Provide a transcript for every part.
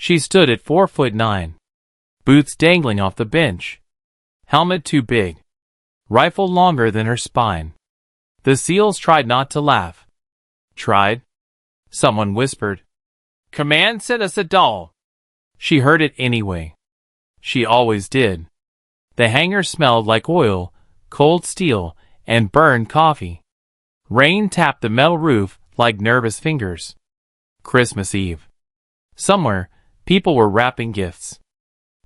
She stood at 4'9", boots dangling off the bench, helmet too big, rifle longer than her spine. The SEALs tried not to laugh. Tried? Someone whispered. "Command sent us a doll." She heard it anyway. She always did. The hangar smelled like oil, cold steel, and burned coffee. Rain tapped the metal roof like nervous fingers. Christmas Eve. Somewhere, people were wrapping gifts.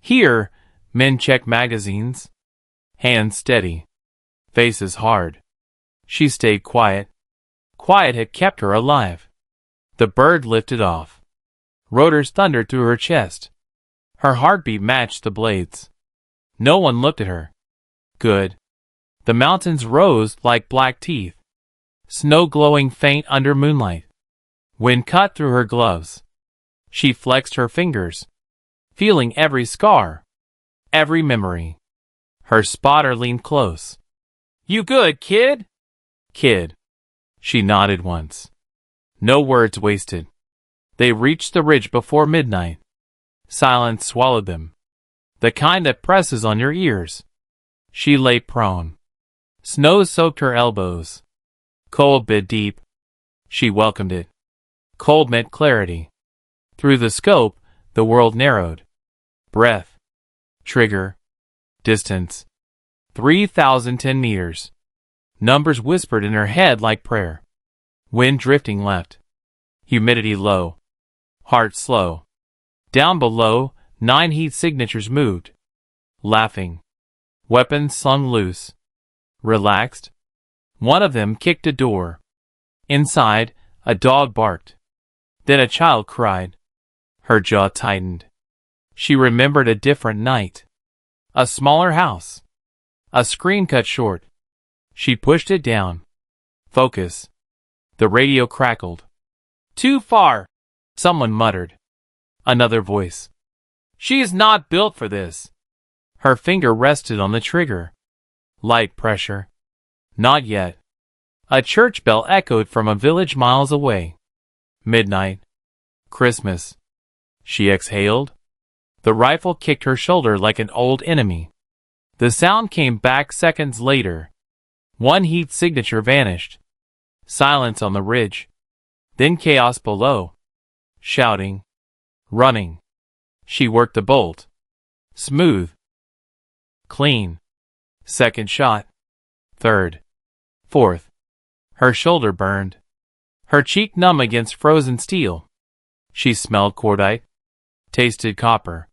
Here, men checked magazines. Hands steady. Faces hard. She stayed quiet. Quiet had kept her alive. The bird lifted off. Rotors thundered through her chest. Her heartbeat matched the blades. No one looked at her. Good. The mountains rose like black teeth. Snow glowing faint under moonlight. Wind cut through her gloves. She flexed her fingers, feeling every scar, every memory. Her spotter leaned close. "You good, kid?" "Kid." She nodded once. No words wasted. They reached the ridge before midnight. Silence swallowed them. The kind that presses on your ears. She lay prone. Snow soaked her elbows. Cold bit deep. She welcomed it. Cold meant clarity. Through the scope, the world narrowed. Breath. Trigger. Distance. 3,010 meters. Numbers whispered in her head like prayer. Wind drifting left. Humidity low. Heart slow. Down below, 9 heat signatures moved. Laughing. Weapons slung loose. Relaxed. One of them kicked a door. Inside, a dog barked. Then a child cried. Her jaw tightened. She remembered a different night. A smaller house. A screen cut short. She pushed it down. Focus. The radio crackled. "Too far," someone muttered. Another voice. "She is not built for this." Her finger rested on the trigger. Light pressure. Not yet. A church bell echoed from a village miles away. Midnight. Christmas. She exhaled. The rifle kicked her shoulder like an old enemy. The sound came back seconds later. One heat signature vanished. Silence on the ridge. Then chaos below. Shouting. Running. She worked the bolt. Smooth. Clean. Second shot. Third. Fourth. Her shoulder burned. Her cheek numb against frozen steel. She smelled cordite. Tasted copper.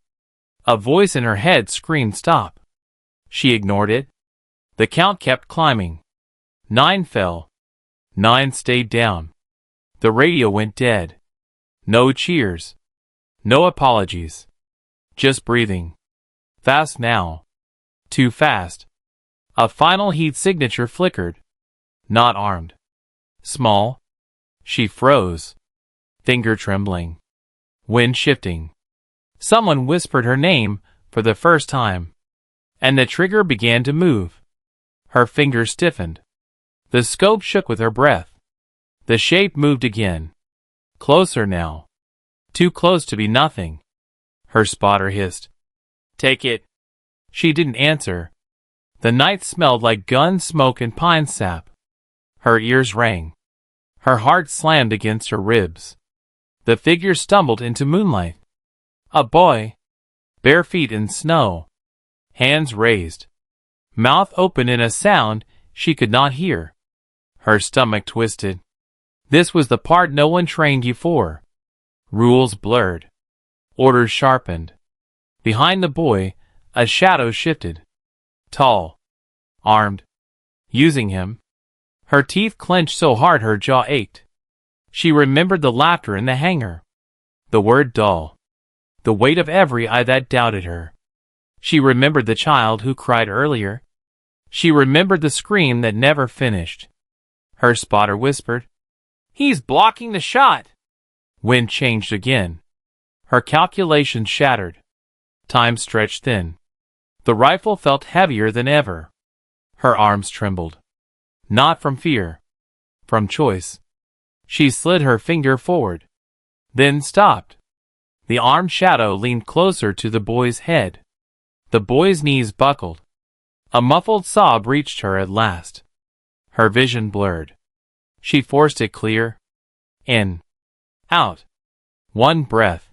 A voice in her head screamed stop. She ignored it. The count kept climbing. 9 fell. 9 stayed down. The radio went dead. No cheers. No apologies. Just breathing. Fast now. Too fast. A final heat signature flickered. Not armed. Small. She froze. Finger trembling. Wind shifting. Someone whispered her name for the first time. And the trigger began to move. Her fingers stiffened. The scope shook with her breath. The shape moved again. Closer now. Too close to be nothing. Her spotter hissed. "Take it." She didn't answer. The night smelled like gun smoke and pine sap. Her ears rang. Her heart slammed against her ribs. The figure stumbled into moonlight. A boy. Bare feet in snow. Hands raised. Mouth open in a sound she could not hear. Her stomach twisted. This was the part no one trained you for. Rules blurred. Orders sharpened. Behind the boy, a shadow shifted. Tall. Armed. Using him. Her teeth clenched so hard her jaw ached. She remembered the laughter in the hangar. The word dull. The weight of every eye that doubted her. She remembered the child who cried earlier. She remembered the scream that never finished. Her spotter whispered, "He's blocking the shot." Wind changed again. Her calculations shattered. Time stretched thin. The rifle felt heavier than ever. Her arms trembled. Not from fear. From choice. She slid her finger forward. Then stopped. The armed shadow leaned closer to the boy's head. The boy's knees buckled. A muffled sob reached her at last. Her vision blurred. She forced it clear. In. Out. One breath.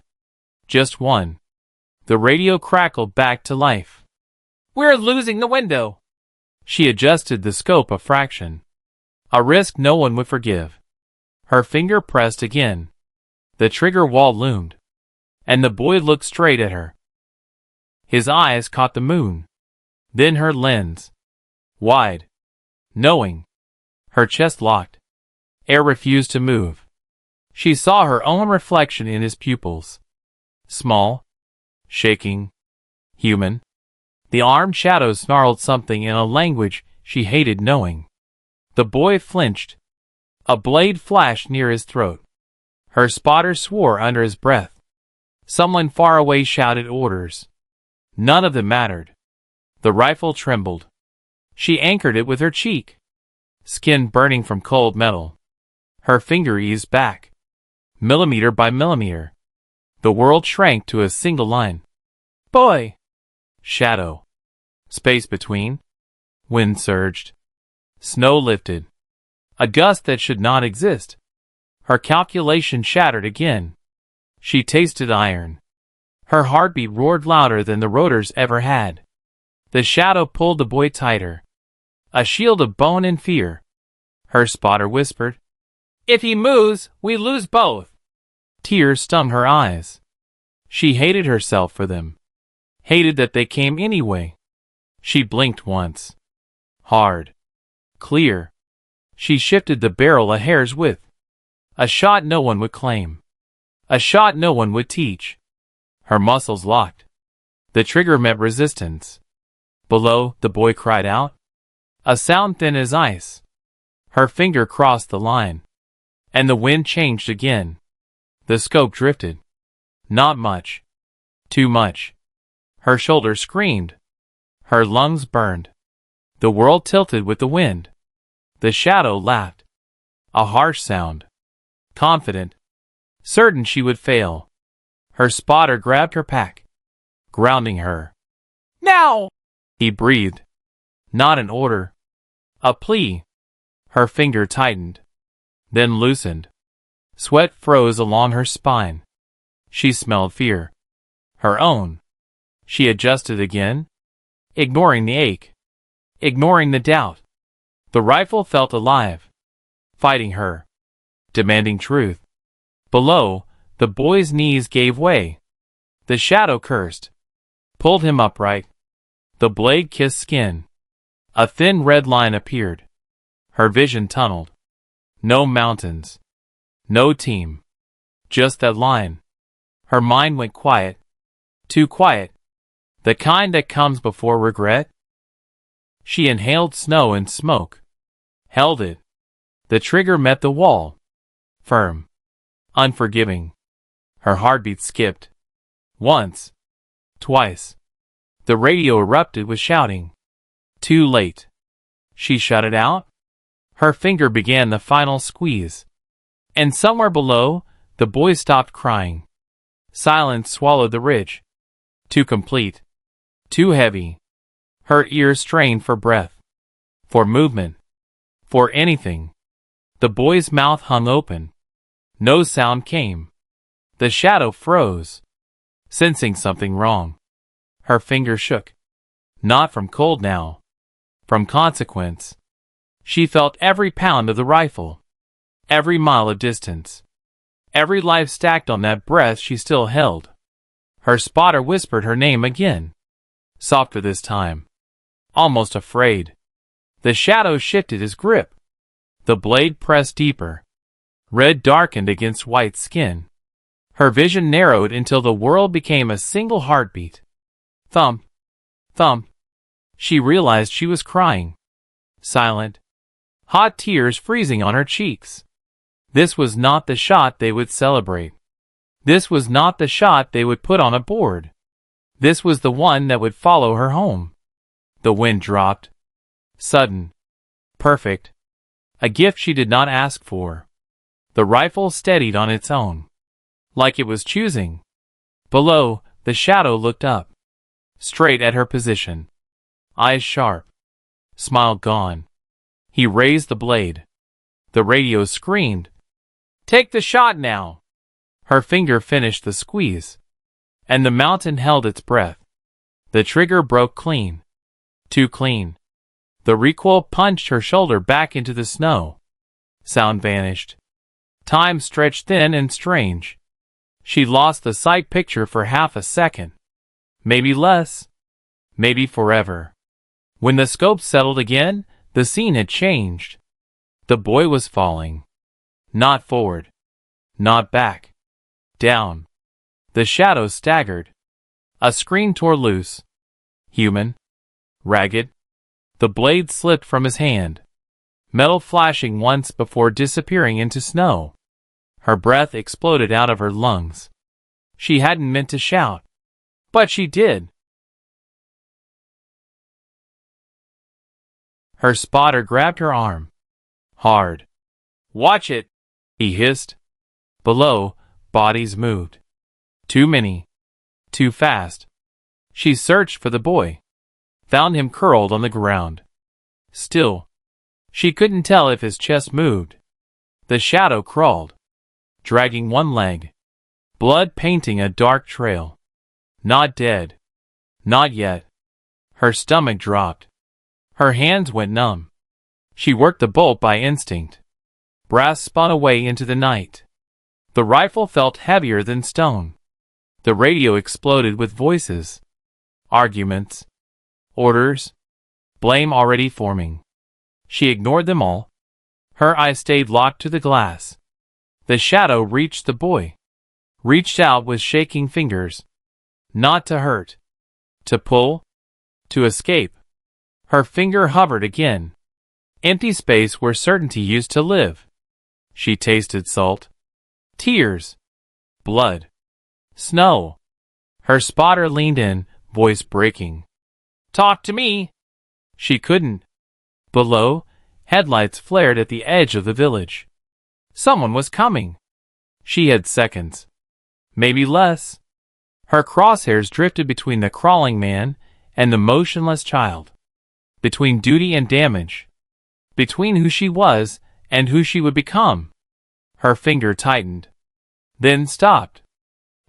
Just one. The radio crackled back to life. "We're losing the window." She adjusted the scope a fraction. A risk no one would forgive. Her finger pressed again. The trigger wall loomed. And the boy looked straight at her. His eyes caught the moon. Then her lens. Wide. Knowing. Her chest locked. Air refused to move. She saw her own reflection in his pupils. Small. Shaking. Human. The armed shadow snarled something in a language she hated knowing. The boy flinched. A blade flashed near his throat. Her spotter swore under his breath. Someone far away shouted orders. None of them mattered. The rifle trembled. She anchored it with her cheek. Skin burning from cold metal. Her finger eased back. Millimeter by millimeter. The world shrank to a single line. Boy! Shadow. Space between. Wind surged. Snow lifted. A gust that should not exist. Her calculation shattered again. She tasted iron. Her heartbeat roared louder than the rotors ever had. The shadow pulled the boy tighter. A shield of bone and fear. Her spotter whispered, "If he moves, we lose both." Tears stung her eyes. She hated herself for them. Hated that they came anyway. She blinked once. Hard. Clear. She shifted the barrel a hair's width. A shot no one would claim. A shot no one would teach. Her muscles locked. The trigger met resistance. Below, the boy cried out. A sound thin as ice. Her finger crossed the line. And the wind changed again. The scope drifted. Not much. Too much. Her shoulder screamed. Her lungs burned. The world tilted with the wind. The shadow laughed. A harsh sound. Confident. Certain she would fail. Her spotter grabbed her pack. Grounding her. "Now!" he breathed. Not an order. A plea. Her finger tightened. Then loosened. Sweat froze along her spine. She smelled fear. Her own. She adjusted again. Ignoring the ache. Ignoring the doubt. The rifle felt alive. Fighting her. Demanding truth. Below, the boy's knees gave way. The shadow cursed. Pulled him upright. The blade kissed skin. A thin red line appeared. Her vision tunneled. No mountains. No team. Just that line. Her mind went quiet. Too quiet. The kind that comes before regret. She inhaled snow and smoke. Held it. The trigger met the wall. Firm. Unforgiving. Her heartbeat skipped. Once. Twice. The radio erupted with shouting. Too late. She shut it out. Her finger began the final squeeze. And somewhere below, the boy stopped crying. Silence swallowed the ridge. Too complete. Too heavy. Her ears strained for breath. For movement. For anything. The boy's mouth hung open. No sound came. The shadow froze. Sensing something wrong. Her finger shook. Not from cold now. From consequence. She felt every pound of the rifle. Every mile of distance. Every life stacked on that breath she still held. Her spotter whispered her name again. Softer this time. Almost afraid. The shadow shifted his grip. The blade pressed deeper. Red darkened against white skin. Her vision narrowed until the world became a single heartbeat. Thump. Thump. She realized she was crying. Silent. Hot tears freezing on her cheeks. This was not the shot they would celebrate. This was not the shot they would put on a board. This was the one that would follow her home. The wind dropped. Sudden. Perfect. A gift she did not ask for. The rifle steadied on its own. Like it was choosing. Below, the shadow looked up, straight at her position. Eyes sharp. Smile gone. He raised the blade. The radio screamed, "Take the shot now!" Her finger finished the squeeze, and the mountain held its breath. The trigger broke clean. Too clean. The recoil punched her shoulder back into the snow. Sound vanished. Time stretched thin and strange. She lost the sight picture for half a second. Maybe less. Maybe forever. When the scope settled again, the scene had changed. The boy was falling. Not forward. Not back. Down. The shadow staggered. A screen tore loose. Human. Ragged. The blade slipped from his hand, metal flashing once before disappearing into snow. Her breath exploded out of her lungs. She hadn't meant to shout, but she did. Her spotter grabbed her arm. Hard. "Watch it," he hissed. Below, bodies moved. Too many. Too fast. She searched for the boy. Found him curled on the ground. Still. She couldn't tell if his chest moved. The shadow crawled, dragging one leg. Blood painting a dark trail. Not dead. Not yet. Her stomach dropped. Her hands went numb. She worked the bolt by instinct. Brass spun away into the night. The rifle felt heavier than stone. The radio exploded with voices. Arguments. Orders. Blame already forming. She ignored them all. Her eyes stayed locked to the glass. The shadow reached the boy. Reached out with shaking fingers. Not to hurt. To pull. To escape. Her finger hovered again. Empty space where certainty used to live. She tasted salt. Tears. Blood. Snow. Her spotter leaned in, voice breaking. "Talk to me." She couldn't. Below, headlights flared at the edge of the village. Someone was coming. She had seconds. Maybe less. Her crosshairs drifted between the crawling man and the motionless child. Between duty and damage. Between who she was and who she would become. Her finger tightened. Then stopped.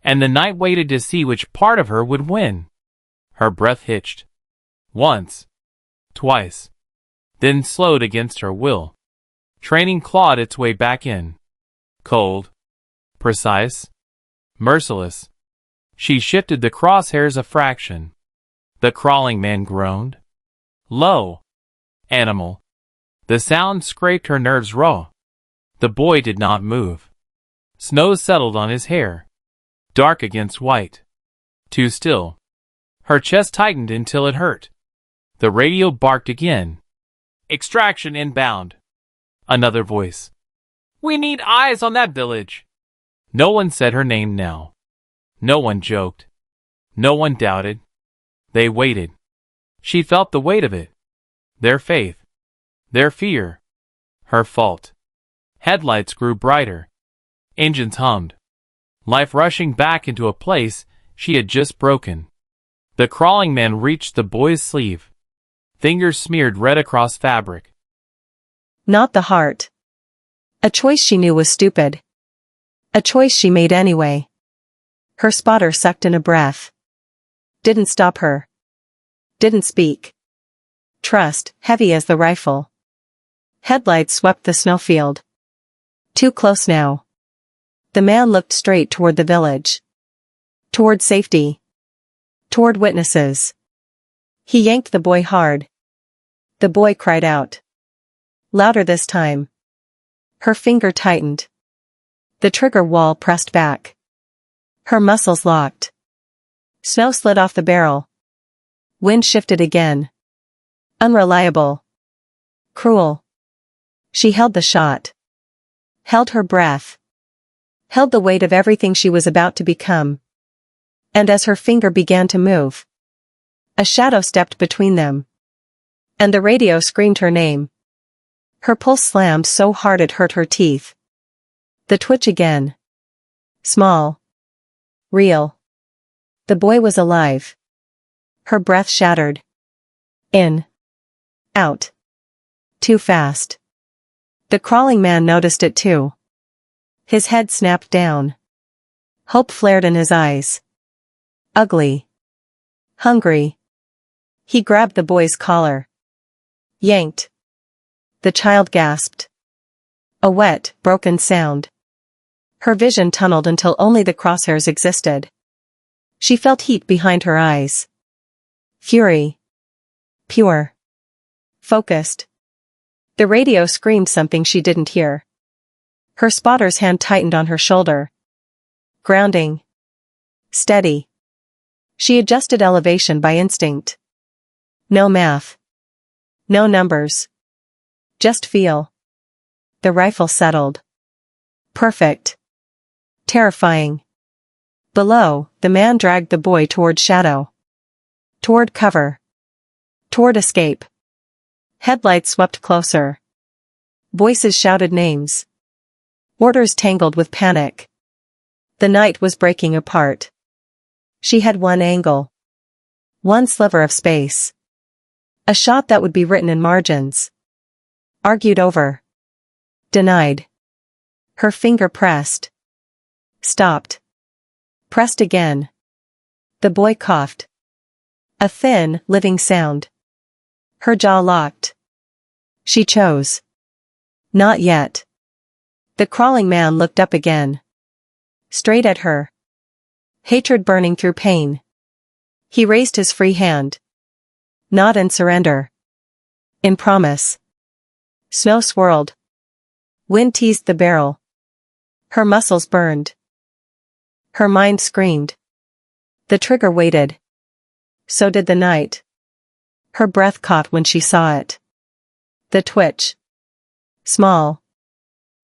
And the night waited to see which part of her would win. Her breath hitched. Once. Twice. Then slowed against her will. Training clawed its way back in. Cold. Precise. Merciless. She shifted the crosshairs a fraction. The crawling man groaned. Low. Animal. The sound scraped her nerves raw. The boy did not move. Snow settled on his hair. Dark against white. Too still. Her chest tightened until it hurt. The radio barked again. "Extraction inbound." Another voice. "We need eyes on that village." No one said her name now. No one joked. No one doubted. They waited. She felt the weight of it. Their faith. Their fear. Her fault. Headlights grew brighter. Engines hummed. Life rushing back into a place she had just broken. The crawling man reached the boy's sleeve. Fingers smeared red across fabric. Not the heart. A choice she knew was stupid. A choice she made anyway. Her spotter sucked in a breath. Didn't stop her. Didn't speak. Trust, heavy as the rifle. Headlights swept the snowfield. Too close now. The man looked straight toward the village. Toward safety. Toward witnesses. He yanked the boy hard. The boy cried out. Louder this time. Her finger tightened. The trigger wall pressed back. Her muscles locked. Snow slid off the barrel. Wind shifted again. Unreliable. Cruel. She held the shot. Held her breath. Held the weight of everything she was about to become. And as her finger began to move, a shadow stepped between them. And the radio screamed her name. Her pulse slammed so hard it hurt her teeth. The twitch again. Small. Real. The boy was alive. Her breath shattered. In. Out. Too fast. The crawling man noticed it too. His head snapped down. Hope flared in his eyes. Ugly. Hungry. He grabbed the boy's collar. Yanked. The child gasped. A wet, broken sound. Her vision tunneled until only the crosshairs existed. She felt heat behind her eyes. Fury. Pure. Focused. The radio screamed something she didn't hear. Her spotter's hand tightened on her shoulder. Grounding. Steady. She adjusted elevation by instinct. No math. No numbers. Just feel. The rifle settled. Perfect. Terrifying. Below, the man dragged the boy toward shadow. Toward cover. Toward escape. Headlights swept closer. Voices shouted names. Orders tangled with panic. The night was breaking apart. She had one angle. One sliver of space. A shot that would be written in margins. Argued over. Denied. Her finger pressed. Stopped. Pressed again. The boy coughed. A thin, living sound. Her jaw locked. She chose. Not yet. The crawling man looked up again. Straight at her. Hatred burning through pain. He raised his free hand. Not in surrender. In promise. Snow swirled. Wind teased the barrel. Her muscles burned. Her mind screamed. The trigger waited. So did the night. Her breath caught when she saw it. The twitch. Small.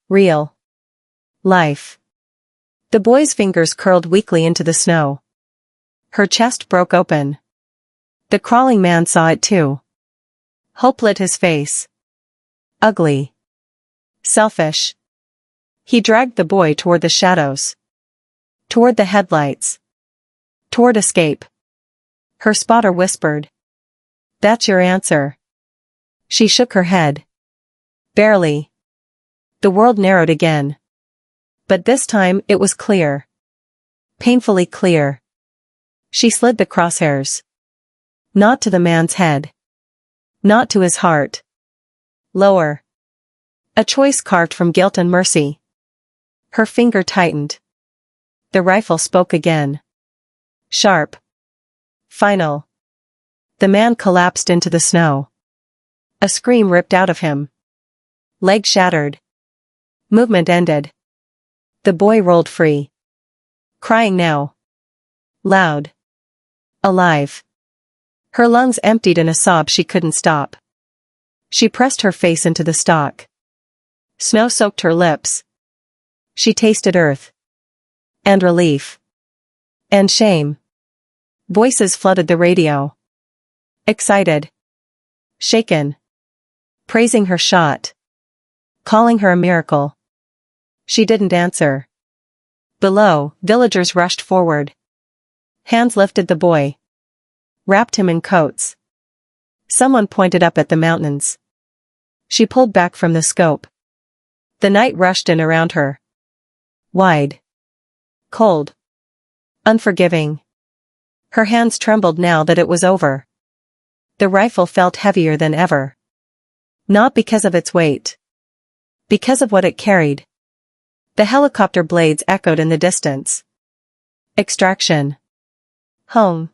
Real. Life. The boy's fingers curled weakly into the snow. Her chest broke open. The crawling man saw it too. Hope lit his face. Ugly. Selfish. He dragged the boy toward the shadows. Toward the headlights. Toward escape. Her spotter whispered. That's your answer. She shook her head. Barely. The world narrowed again. But this time it was clear. Painfully clear. She slid the crosshairs. Not to the man's head. Not to his heart. Lower. A choice carved from guilt and mercy. Her finger tightened. The rifle spoke again. Sharp. Final. The man collapsed into the snow. A scream ripped out of him. Leg shattered. Movement ended. The boy rolled free. Crying now. Loud. Alive. Her lungs emptied in a sob she couldn't stop. She pressed her face into the stock. Snow soaked her lips. She tasted earth. And relief. And shame. Voices flooded the radio. Excited. Shaken. Praising her shot. Calling her a miracle. She didn't answer. Below, villagers rushed forward. Hands lifted the boy. Wrapped him in coats. Someone pointed up at the mountains. She pulled back from the scope. The night rushed in around her. Wide. Cold. Unforgiving. Her hands trembled now that it was over. The rifle felt heavier than ever. Not because of its weight. Because of what it carried. The helicopter blades echoed in the distance. Extraction. Home.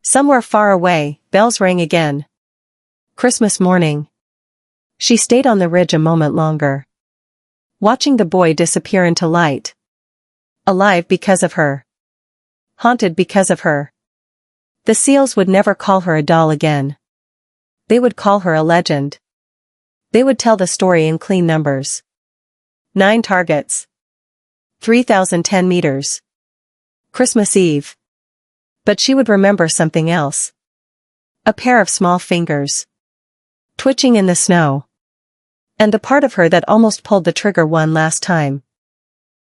Somewhere far away, bells rang again. Christmas morning. She stayed on the ridge a moment longer. Watching the boy disappear into light. Alive because of her. Haunted because of her. The seals would never call her a doll again. They would call her a legend. They would tell the story in clean numbers. 9 targets. 3,010 meters. Christmas Eve. But she would remember something else. A pair of small fingers. Twitching in the snow. And the part of her that almost pulled the trigger one last time.